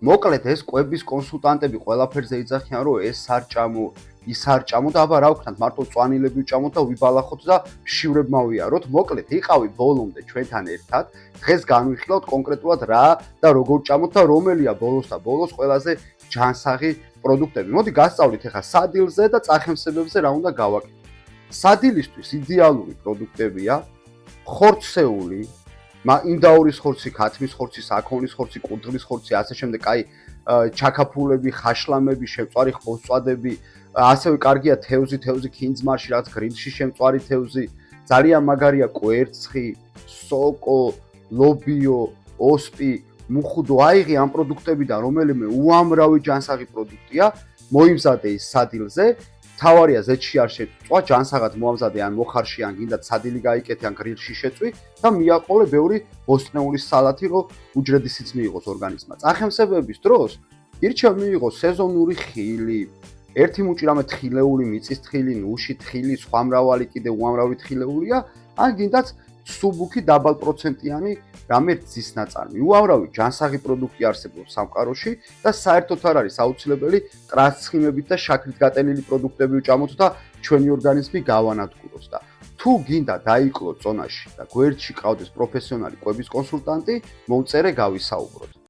მოკლედ ეს კვების კონსულტანტები ყველაფერზე იძახიან, რომ ეს არ ჭამო, ის არ ჭამო და აბა რა ვქნათ, მარტო წვანილები ვჭამოთ და ვიბალახოთ და შივრებმა ვიაროთ. მოკლედ იყავით ბოლომდე ჩვენთან ერთად. დღეს განვიხილავთ კონკრეტულად რა და როგორ ჭამოთ და რომელია ბოლოს და ბოლოს ყველაზე ჯანსაღი პროდუქტები. მოდი გასწავლით ახლა სადილზე და წახემსებებზე რა უნდა გავაკეთოთ. სადილისთვის იდეალური პროდუქტებია ხორცეული, ინდაურის ხორცი, ქათმის ხორცი, საქონლის ხორცი, კურდღლის ხორცი, ასე შემდეგ, ჩაქაფულები, ხაშლამები, შემწვარი ხმოსწვადები, ასევე კარგია თევზი, ქინძმარში, რაც გრილში შემწვარი თევზი, ძალიან მაგარია კვერცხი, სოკო, ლობიო, ოსპი, მუხუდო, აიღე ამ პროდუქტებიდან რომელიმე უამრავი ჯანსაღი პროდუქტია, მოიმზადე ის სადილზე. თავარია ზეთში არ შეწვა, ჯანსაღად მოამზადე ან მოხარში ან გინდათ სადილი გაიკეთე ან გრილში შეწვი და მიაყოლე ბევრი ბოსტნეულის სალათი, რომ უჯრედისიც მიიღოს ორგანიზმმა. წახემსებების დროს ირჩევ მიიღოს სეზონური ხილი, ერთი მუჭი რამე თხილეული, მიწის თხილი, ნუში თხილი, სხვა მრავალი კიდე უამრავი თხილეულია, ან გინდათ სუბუქი დაბალპროცენტიანი რამე რძის ნაწარმი. უამრავი ჯანსაღი პროდუქტი არსებობს სამყაროში და საერთოდ არ არის აუცილებელი ტრანსცხიმებით და შაქრით გატენილი პროდუქტები ვჭამოთ და ჩვენი ორგანიზმი გავანადგუროს და თუ გინდა დაიკლო წონაში და გვერდში ყავდეს პროფესიონალი კვების კონსულტანტი, მომწერე გავისაუბროთ.